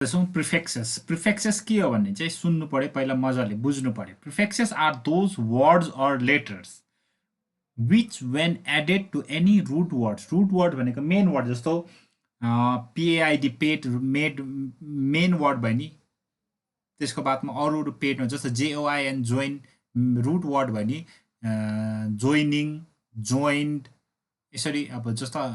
Prefixes prefixes के हो भन्ने चाहिँ सुन्नु पर्यो पहिला मजाले बुझ्नु पर्यो prefixes are those words or letters which when added to any root word भनेको मेन वर्ड जस्तो PAID पेट मेड मेन वर्ड भयो नि त्यसको बादमा अरू पेटमा जस्तो JOIN जोइन रुट वर्ड भयो नि जोइनिङ जोइन्ड यसरी अब जस्तो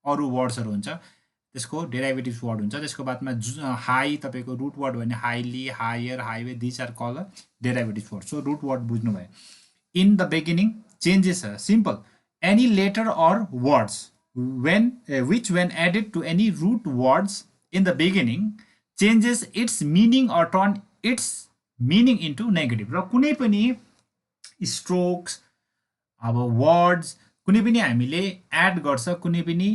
अरू वर्ड्सहरू हुन्छ त्यसको डेरिभेटिभ्स वर्ड हुन्छ त्यसको बादमा हाई तपाईँको रुट वर्ड भने highly higher highway this are called derivatives word so root word बुझ्नु भयो in the beginning changes are simple any letter or words which when added to any root words in the beginning changes its meaning or turn its meaning into negative र कुनै पनि strokes अब words कुनै पनि हामीले add गर्छ कुनै पनि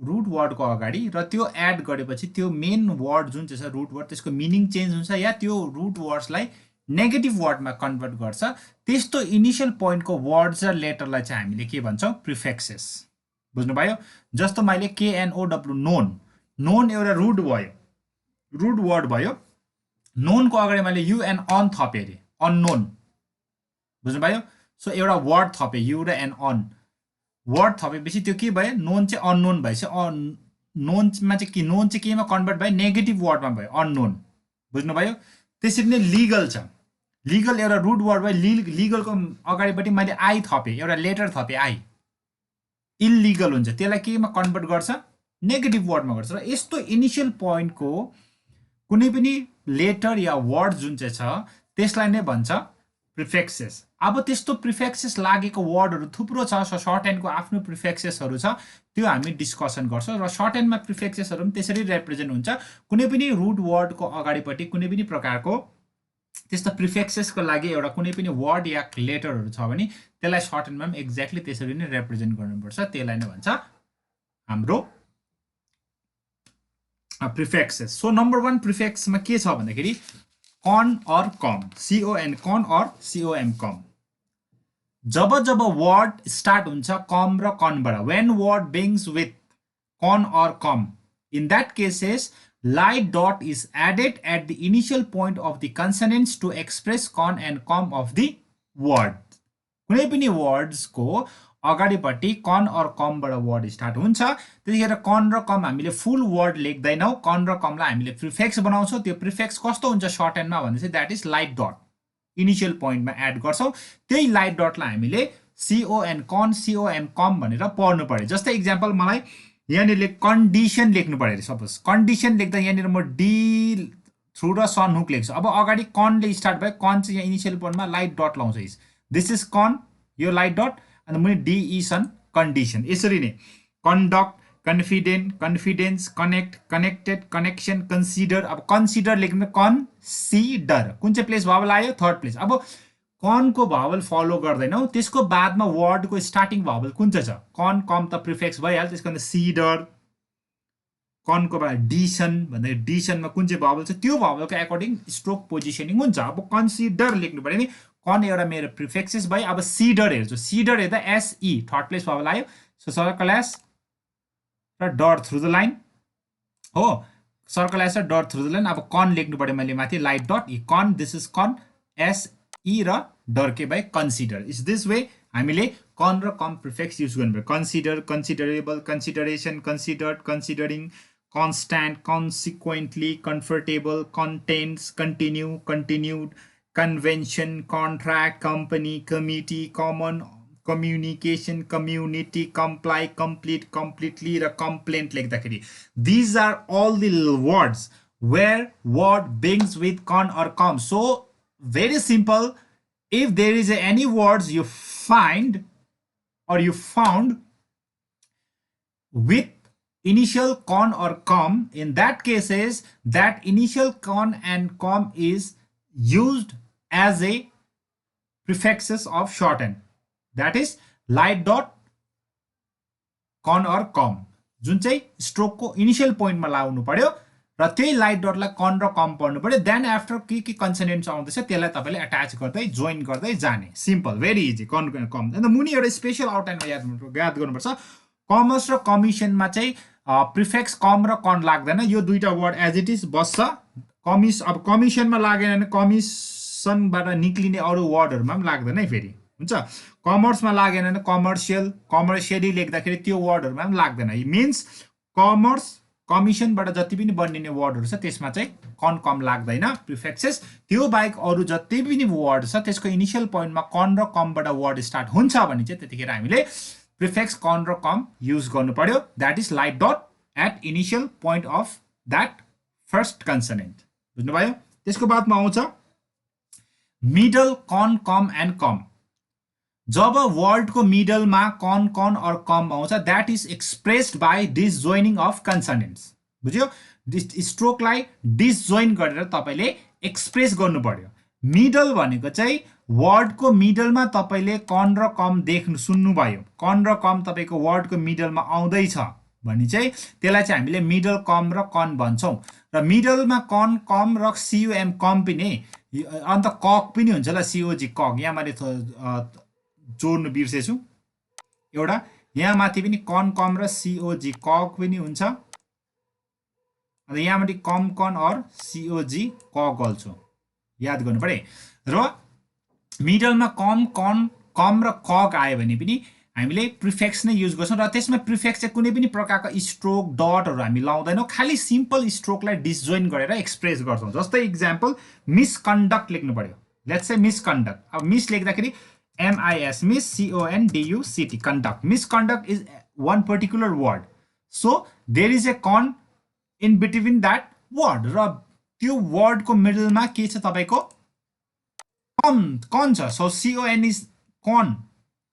रुट वर्डको अगाडि र त्यो एड गरेपछि त्यो मेन वर्ड जुन चाहिँ छ रुट वर्ड त्यसको मिनिङ चेन्ज हुन्छ या त्यो रुट वर्ड्सलाई नेगेटिभ वर्डमा कन्भर्ट गर्छ त्यस्तो इनिशियल पोइन्टको वर्ड्स र लेटरलाई चाहिँ हामीले के भन्छौँ प्रिफिक्सेस बुझ्नुभयो जस्तो मैले KNOW नोन नोन एउटा रुट भयो रुट वर्ड भयो नोनको अगाडि मैले UN अन थपेँ अरे अननोन बुझ्नुभयो सो एउटा वर्ड थपेँ यु र एन अन वर्ड थपेपछि त्यो के भयो नोन चाहिँ अननोन भएपछि नोनमा चाहिँ के नोन चाहिँ केमा कन्भर्ट भयो नेगेटिभ वर्डमा भयो अननोन बुझ्नुभयो त्यसरी नै लिगल छ लिगल एउटा रुट वर्ड भयो लिगलको अगाडिपट्टि मैले आई थपेँ एउटा लेटर थपेँ आई इल्लिगल हुन्छ त्यसलाई केमा कन्भर्ट गर्छ नेगेटिभ वर्डमा गर्छ र यस्तो इनिसियल पोइन्टको कुनै पनि लेटर या वर्ड जुन चाहिँ छ त्यसलाई नै भन्छ प्रिफिक्सेस अब त्यस्तो प्रिफिक्सेस लागेको वर्डहरू थुप्रो छ सो सर्ट ह्यान्डको आफ्नो प्रिफिक्सेसहरू छ त्यो हामी डिस्कसन गर्छौँ र सर्ट ह्यान्डमा प्रिफिक्सेसहरू पनि त्यसरी रिप्रेजेन्ट हुन्छ कुनै पनि रुट वर्डको अगाडिपट्टि कुनै पनि प्रकारको त्यस्तो प्रिफिक्सेसको लागि एउटा कुनै पनि वर्ड या लेटरहरू छ भने त्यसलाई सर्ट ह्यान्डमा पनि एक्ज्याक्टली त्यसरी नै रिप्रेजेन्ट गर्नुपर्छ त्यसलाई नै भन्छ हाम्रो प्रिफिक्सेस सो नम्बर 1 प्रिफिक्समा के छ भन्दाखेरि con or com con or com जब जब वर्ड स्टार्ट हुन्छ कम र कनबाट when word begins with con or com in that cases light dot is added at the initial point of the consonants to express con and com of the word कुनै पनि words को अगाडिपट्टि कन or कमबाट word start हुन्छ त्यतिखेर कन र कम हामीले फुल word लेख्दैनौँ कन र कमलाई हामीले प्रिफिक्स बनाउँछौँ त्यो प्रिफिक्स कस्तो हुन्छ सर्ट ह्यान्डमा भने चाहिँ that is light dot initial पोइन्टमा एड गर्छौँ त्यही लाइट डटलाई हामीले CON कम भनेर पढ्नु पर्यो जस्तै इक्जाम्पल मलाई यहाँनिर कन्डिसन लेख्नु पर्यो सपोज कन्डिसन लेख्दा यहाँनिर म डी थ्रु र सन हुक लेख्छु अब अगाडि कनले स्टार्ट भयो कन चाहिँ यहाँ इनिसियल पोइन्टमा लाइट डट लाउँछ दिस इज कन यो लाइट डट अनि मुनि DE सन कन्डिसन यसरी नै conduct confident confidence connect connected connection consider अब कन्सिडर लेख्नु कन्सिडर कुन चाहिँ प्लेस भावल आयो थर्ड प्लेस अब कनको भावल फलो गर्दैनौँ त्यसको बादमा वर्डको स्टार्टिङ भावल कुन चाहिँ छ कन कम त प्रिफिक्स भइहाल्यो त्यसको अन्त सिडर कनको बाद डिसन भन्दाखेरि डिसनमा कुन चाहिँ भावल छ त्यो भावलको एकोर्डिङ स्ट्रोक पोजिसनिङ हुन्छ अब कन्सिडर लेख्नु पर्यो नि कन एउटा मेरो प्रिफिक्सेस भयो अब सिडर हेर्छु सिडर हेर्दा SE थर्ड प्लेस भावल आयो सो सर्कल एस र डट थ्रु द लाइन हो सर्कल एस र डट थ्रु द लाइन अब कन लेख्नु पर्यो मैले माथि light dot E con this is con SE र डर के भयो कन्सिडर इज दिस वे हामीले कन र कम प्रिफिक्स युज गर्नु पर्यो consider considerable consideration considered considering constant consequently comfortable contents continue continued convention contract company committee common communication community comply complete completely र complaint लेख्दाखेरि these are all the words where word begins with con or com so very simple if there is any words you find or you found with initial con or com in that cases that initial con and com is used as a prefixes of shorthand that is light dot con or com जुन चाहिँ stroke को initial point मा लाउनु पर्यो र त्यही light डटलाई कन र कम पढ्नु पर्यो देन आफ्टर के कन्सोनेन्ट्स आउँदैछ त्यसलाई तपाईले अट्याच गर्दै जोइन गर्दै जाने सिम्पल भेरी इजी कन कम अन्त मुनि एउटा स्पेशल आउटलाइनमा याद गर्नुपर्छ कमर्स र कमिसनमा चाहिँ प्रिफिक्स कम र कन लाग्दैन, यो दुईटा वर्ड एज इट इज बस्छ। अब कमिसनमा लागेन भने कमिसनबाट निक्लिने अरू वर्डहरूमा पनि लाग्दैन है फेरि, हुन्छ। कमर्समा लागेन भने कमर्सियली लेख्दाखेरि त्यो वर्डहरूमा पनि लाग्दैन। मिन्स कमर्स कमिसनबाट जति पनि बनिने वर्डहरू छ त्यसमा चाहिँ कन कम लाग्दैन प्रिफिक्सेस। त्यो बाहेक अरू जति पनि वर्ड छ त्यसको इनिसियल पोइन्टमा कन र कमबाट वर्ड स्टार्ट हुन्छ भने चाहिँ त्यतिखेर हामीले प्रिफिक्स कन र कम युज गर्नु पर्यो। That is like dot at initial point of that first consonant, बुझ्नुभयो। त्यसको बादमा आउँछ middle con com and com. जब वर्डको मिडलमा कन कन अर कम आउँछ that is expressed by disjoining of consonants, बुझ्यो। स्ट्रोकलाई डिसजोइन गरेर तपाईँले एक्सप्रेस गर्नु पर्यो। मिडल भनेको चाहिँ वर्डको मिडलमा तपाईँले कन र कम सुन्नुभयो, कन र कम तपाईँको वर्डको मिडलमा आउँदैछ भने चाहिँ त्यसलाई चाहिँ हामीले मिडल कम र कन भन्छौँ। र मिडलमा कन कम र सियुएम कम पनि, अन्त कक पनि हुन्छ ल, सिओजी कक। यहाँ मैले जोड्नु बिर्सेछु एउटा, यहाँ माथि पनि कन कम र सिओजी कक पनि हुन्छ, अन्त यहाँ माथि कम कन अर सिओजी कक अल्सो याद गर्नु पर्यो। र मिडलमा कम र कक आयो भने पनि हामीले प्रिफिक्स नै युज गर्छौँ। र त्यसमा प्रिफिक्स चाहिँ कुनै पनि प्रकारको स्ट्रोक डटहरू हामी लाउँदैनौँ, खालि सिम्पल स्ट्रोकलाई डिसजोइन गरेर एक्सप्रेस गर्छौँ। जस्तै इक्जाम्पल मिसकन्डक्ट लेख्नु पर्यो, लेट्स से मिसकन्डक्ट। अब मिस लेख्दाखेरि MIS, miss, CONDUCT, conduct. Misconduct is one particular word. So there is a con in between that word. र त्यो वर्डको मिडलमा के छ तपाईको कन छ। सो CON इज कन,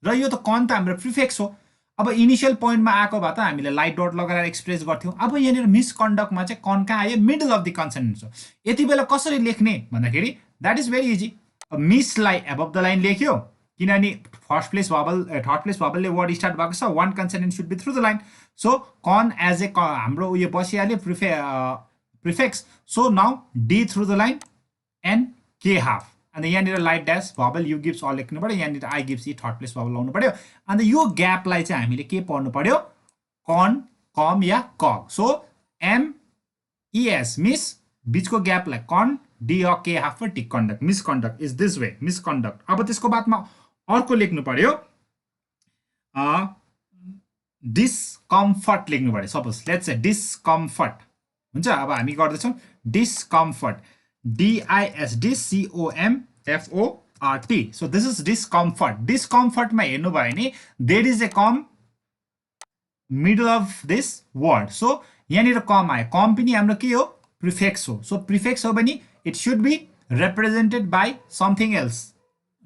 र यो त कन त हाम्रो प्रिफिक्स हो। अब इनिशियल पोइन्टमा आएको भए त हामीले लाइट डट लगाएर एक्सप्रेस गर्थ्यौँ। अब यहाँनिर मिसकन्डक्टमा चाहिँ कन कहाँ आयो, मिडल अफ द कन्सोनेन्ट हो। यति बेला कसरी लेख्ने भन्दाखेरि द्याट इज भेरी इजी। मिसलाई एबभ द लाइन लेख्यो किनभने थर्ड प्लेस भबलले वर्ड स्टार्ट भएको छ, one consonant should be through the line. So con as a हाम्रो उयो बसिहाल्यो prefix. So now D through the line and K half, अन्त यहाँनिर light dash vowel U gives अल लेख्नु पर्यो, यहाँनिर I gives E third place vowel लाउनु पर्यो। अन्त यो ग्यापलाई चाहिँ हामीले के पढ्नु पर्यो, कन कम या कक। सो MIS मिस, बिचको ग्यापलाई con, D K half for tick conduct. Misconduct is this way, misconduct. अब त्यसको बादमा अर्को लेख्नु पर्यो डिस्कम्फर्ट लेख्नु पर्यो। सपोज लेट्स से डिस्कम्फर्ट हुन्छ। अब हामी गर्दैछौँ discomfort, DISCOMFORT। So this is discomfort. डिस्कम्फर्टमा हेर्नुभयो भने there is a com middle of this word. So यहाँनिर कम आयो, कम पनि हाम्रो के हो, प्रिफिक्स हो। सो प्रिफिक्स हो भने it should be represented by something else,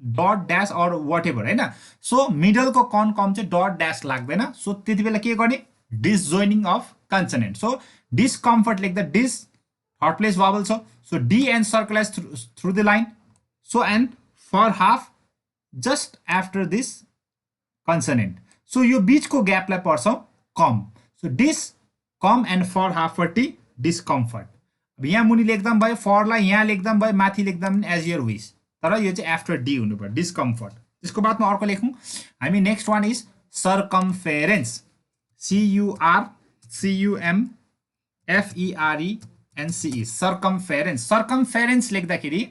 dot dash or whatever, होइन। सो मिडलको कन कम चाहिँ डट ड्यास लाग्दैन। सो त्यति बेला के गर्ने, disjoining of consonant. So discomfort लेख्दा डिस थर्ड प्लेस भबल छ, so D and circlise through the line. So and for half just after this consonant. So यो बिचको ग्यापलाई पढ्छौँ com. So dis com and for half for T discomfort. अब यहाँ मुनि लेख्दा पनि भयो, फरलाई यहाँ लेख्दा पनि भयो, माथि लेख्दा पनि एज यर विस, तर यो चाहिँ आफ्टर डी हुनु पर्यो, डिस्कम्फर्ट। त्यसको बादमा अर्को लेखौँ हामी। Next one is circumference, CURCUMFERENCE, circumference. Circumference लेख्दाखेरि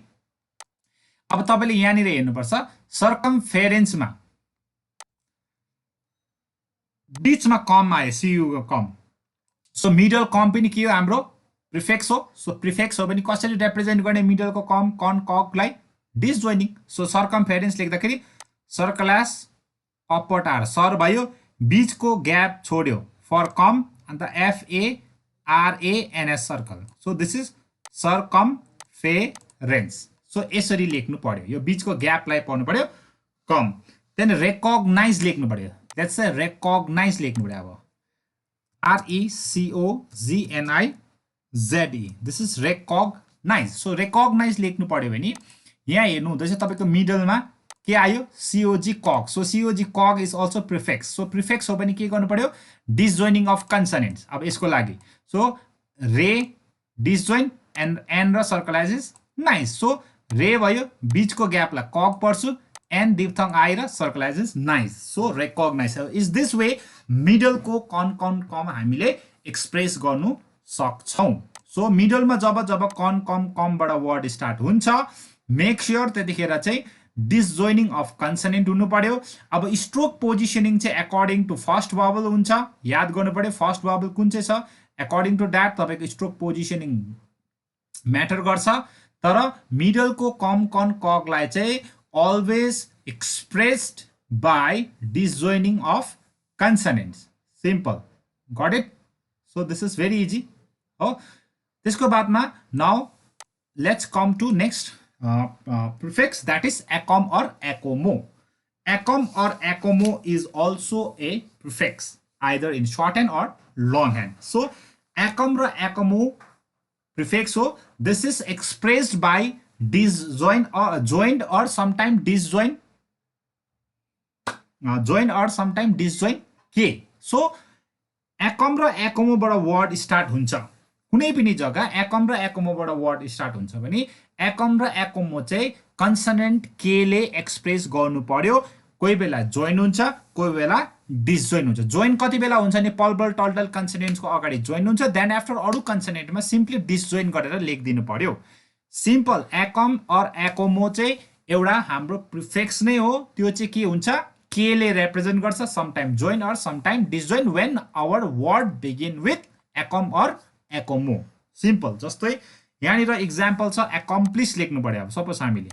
अब तपाईँले यहाँनिर हेर्नुपर्छ, सर्कमफेरेन्समा बिचमा कम आयो, CU कम। सो मिडल कम पनि के हो, हाम्रो प्रिफिक्स हो। सो प्रिफिक्स हो भने कसरी रिप्रेजेन्ट गर्ने मिडलको कम कन ककलाई, डिसजोइनिङ। सो सर्कमफेरेन्स लेख्दाखेरि सर्कलास अपवर्ड आर, सर भयो, बिचको ग्याप छोड्यो, फर कम, अन्त FARANS circle. So this is circumference. सो यसरी लेख्नु पर्यो, यो बिचको ग्यापलाई पढ्नु पर्यो कम। देन रेकग्नाइज लेख्नु पर्यो, लेट्स से रेकग्नाइज लेख्नु पर्यो। अब RECOGNIZE, this is recognize. So recognize लेख्नु पर्यो भने यहाँ हेर्नु हुँदैछ तपाईँको मिडलमा के आयो, COG cock. So COG cock is also prefix. So prefix हो भने के गर्नु पर्यो, डिसजोइनिङ अफ कन्सोनेन्ट्स। अब यसको लागि सो रे डिसजोइन एन्ड र सर्कलाइजेस नाइज। सो रे भयो, बिचको ग्यापलाई कक पर्छु, एन्ड दिप्थङ आई र सर्कलाइजेस नाइज। So recognize is this way मिडलको कन कम हामीले एक्सप्रेस गर्नु सक्छौं सो मिडलमा जब जब कन कम कमबाट वर्ड स्टार्ट हुन्छ मेक श्योर त्यतिखेर चाहिँ डिसजोइनिङ अफ कन्सोनेन्ट हुनु पर्यो अब स्ट्रोक पोजिसनिङ चाहिँ अकर्डिङ टु फर्स्ट भावल हुन्छ याद गर्नु पर्यो फर्स्ट भावल कुन चाहिँ छ अकर्डिङ टु दैट तपाईको स्ट्रोक पोजिसनिङ म्याटर गर्छ तर मिडलको कम कन कगलाई चाहिँ always expressed by disjoining of consonants. Simple. Got it? So this is very easy. Oh, त्यसको बादमा now let's come to next prefix that is acom or acomo. Acom or acomo is also a prefix either in shorthand or longhand. So acom or acomo prefix so this is expressed by disjoint or joined or sometimes disjoint join or sometimes disjoint k so acom र acomo बाट word start हुन्छ कुनै पनि जग्गा acom र acomo बाट word start हुन्छ भने acom र acomo चाहिँ कन्सोनेन्ट k ले एक्सप्रेस गर्नु पर्यो कोही बेला जोइन हुन्छ कोही बेला डिसजोइन हुन्छ जोइन कति बेला हुन्छ नि पल्बल टल्टल कन्सोनेन्ट्सको अगाडि जोइन हुन्छ देन आफ्टर अरु कन्सोनेन्टमा सिम्पली डिसजोइन गरेर लेखिदिनु पर्यो सिम्पल acom और acomo चाहिँ एउटा हाम्रो प्रिफिक्स नै हो त्यो चाहिँ के हुन्छ k ले रिप्रेजेन्ट गर्छ sometime join or sometime disjoin when our word begin with acom or acomo simple जस्तै यहाँ निर एक्जाम्पल छ accomplish लेख्नु पर्यो अब सपोज हामीले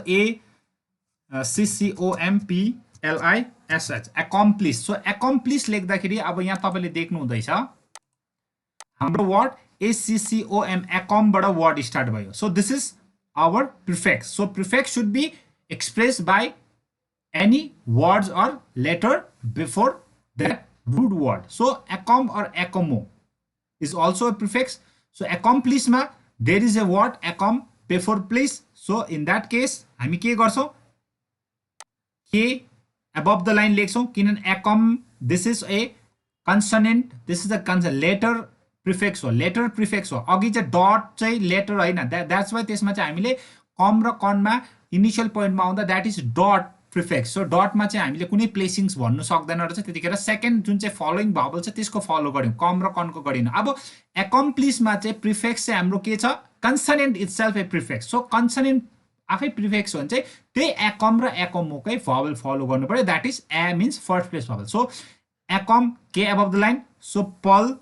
a c c o m p l i s h accomplish so accomplish लेख्दाखेरि अब यहाँ तपाईले देख्नु हुँदैछ हाम्रो वर्ड ACCOM acom बाट word start भयो so this is our prefix so prefix should be expressed by any words or letter before that root word so acom or acomo is also a prefix so accomplish ma there is a word acom before please so in that case हामी के गर्छौं k above the line लेख्छौं किनभने acom this is a consonant this is a consonant letter prefix हो letter prefix हो अघि चाहिँ dot चाहिँ लेटर हैन दैट्स व्हाई त्यसमा चाहिँ हामीले कम र कनमा इनिशियल पोइन्टमा आउँदा that is dot prefix so डटमा चाहिँ हामीले कुनै प्लेसिंग्स भन्नु सक्दैन र चाहिँ त्यतिखेर सेकेन्ड जुन चाहिँ फलोइङ भावल छ त्यसको फलो गर्यौं कम र कनको गरिन अब accomplishमा चाहिँ प्रिफिक्स चाहिँ हाम्रो के छ कन्सोनेन्ट इटसेल्फ ए प्रिफिक्स सो कन्सोनेन्ट आफै प्रिफिक्स हो भने चाहिँ त्यही acom र acomo कै भावल फलो गर्नु पर्यो that is a means first place Bhawal so acom k above the line so pal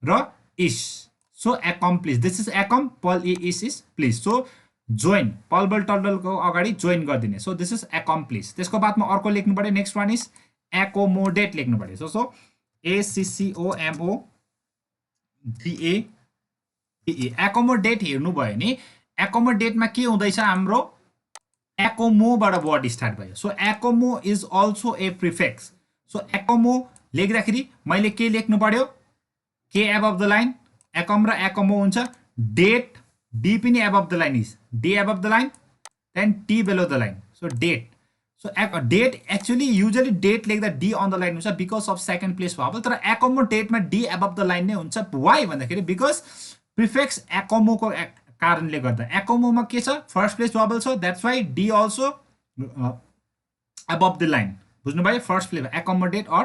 र is so accomplish this is acom pal is please so join पल्बल टल्टलको अगाडि जोइन गरिदिने सो दिस इज accomplish त्यसको बादमा अर्को लेख्नु पर्यो next one is accommodate लेख्नु पर्यो so a c c o m o d a t e accommodate हेर्नु भयो नि accommodate मा के हुँदैछ हाम्रो acomo बाट वर्ड स्टार्ट भयो so acomo is also A prefix so acomo लेख्दाखेरि मैले के लेख्नु पर्यो k above the line acom र acomo हुन्छ date d पनि above the line is d above the line then t below the line so date so date actually usually date लेख्दा d on the line हुन्छ because of second place vowel तर acomo date मा d above the line नै हुन्छ why भन्दाखेरि because prefix acomo को कारणले गर्दा acomo मा के छ फर्स्ट प्लेस vowel छ that's why d also above the line बुझ्नु भयो first place accommodate or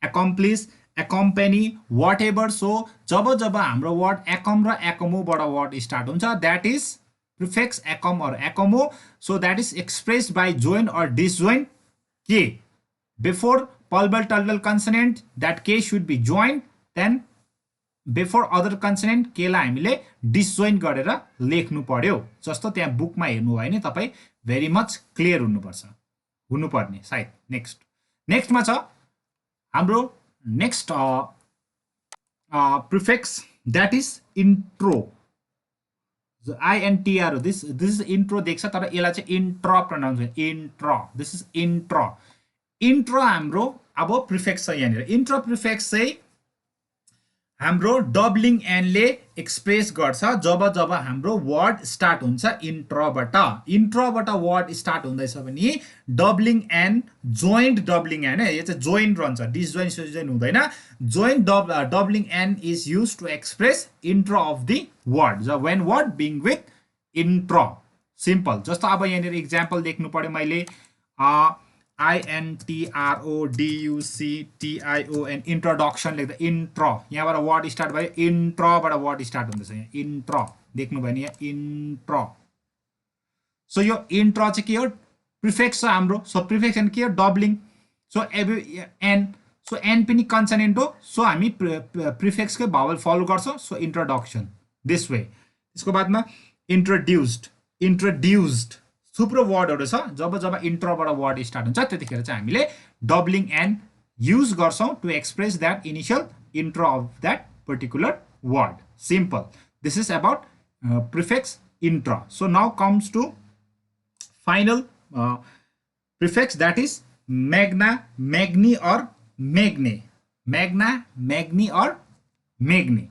accomplish accompany whatever so जब जब हाम्रो वर्ड acom र acomo बाट वर्ड स्टार्ट हुन्छ that is prefix acom or acomo so that is expressed by join or disjoin k before pulbal tuldal consonant that k should be joined then before other consonant k लाई हामीले disjoin गरेर लेख्नु पर्यो जस्तो त्यहाँ बुकमा हेर्नु भयो नि तपाई very much clear हुनुपर्ने सायद नेक्स्ट मा छ हाम्रो next prefix that is intro intro this is intro देख्छ तर यसलाई चाहिँ intra pronounce intra this is intro हाम्रो अब prefix छ यहाँ intro prefix चाहिँ हाम्रो डबलिङ एन ले एक्सप्रेस गर्छ जब जब हाम्रो वर्ड स्टार्ट हुन्छ इन्ट्रोबाट वर्ड स्टार्ट हुँदैछ भने doubling N joint doubling N यो चाहिँ जोइन्ट रहन्छ डिसजोइन सिजोइन हुँदैन joint doubling N is used to express intro of the word when word being with intro simple जस्तो अब यहाँ इक्जाम्पल देख्नु पर्यो मैले INTRODUCTION introduction लेख्दा intro यहाँबाट वर्ड स्टार्ट भयो इन्ट्रोबाट वर्ड स्टार्ट हुँदैछ यहाँ इन्ट्रो देख्नु भयो नि यहाँ इन्ट्रो सो यो इन्ट्रो चाहिँ के हो प्रिफिक्स छ हाम्रो सो प्रिफिक्स के हो डबलिङ सो एन सो एन पनि कन्सोनेन्ट हो सो हामी प्रिफिक्सकै भावल फलो गर्छौँ सो इन्ट्रोडक्सन दिस वे त्यसको बादमा इन्ट्रोड्युस्ड थुप्रो वर्डहरू छ जब जब इन्ट्रोबाट वर्ड स्टार्ट हुन्छ त्यतिखेर चाहिँ हामीले डबलिङ एन युज गर्छौँ to express that initial intro of that particular word simple this is about prefix intro so now comes to final prefix that is magna, magni or magne. Magna, magni or magne.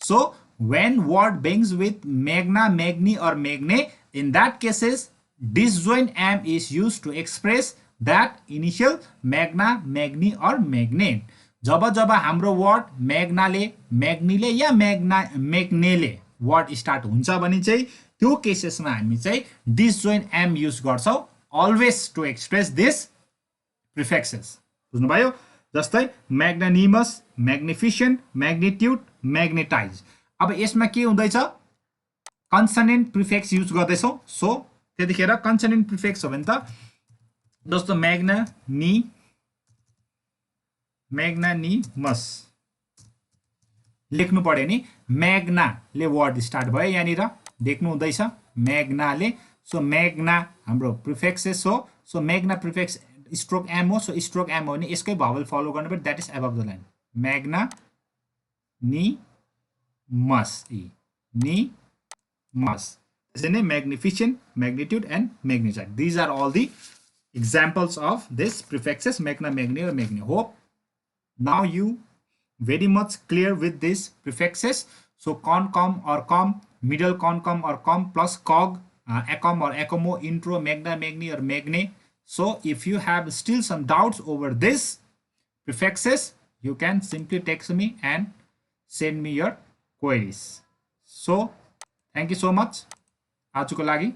So when word begins with magna, magni or magne, in that cases disjoint am is used to express that initial magna, magni or magne. जब जब हाम्रो word मेग्नाले मेग्नीले या मेग्नेले word start हुन्छ भने चाहिँ त्यो केसेसमा हामी चाहिँ डिसजोइन्ट एम युज गर्छौँ always to express this prefixes बुझ्नुभयो जस्तै म्याग्नानिमस म्याग्निफिसेन्ट म्याग्निट्युड म्याग्नेटाइज अब यसमा के हुँदैछ कन्सोनेन्ट प्रिफिक्स युज गर्दैछौँ सो त्यतिखेर कन्सोनेन्ट प्रिफिक्स हो भने त जस्तो म्याग्नानिमस लेख्नु पर्यो नि म्याग्नाले वर्ड स्टार्ट भयो यहाँनिर देख्नु हुँदैछ म्याग्नाले सो म्याग्ना हाम्रो प्रिफिक्सेस हो so magna prefix stroke M हो सो स्ट्रोक एम हो भने यसकै भावल फलो गर्नुपर्छ that is above the line magna नि मस नि मस त्यसै नै magnificent magnitude and magnitude these are all the examples of this prefixes magna, magni or magni. Hope now you very much clear with these prefixes. So con, com or com, middle con, com or com plus cog, acom or acomo, intro, magna, magni or magne. So if you have still some doubts over this prefixes, you can simply text me and send me your queries. So thank you so much. आजको लागि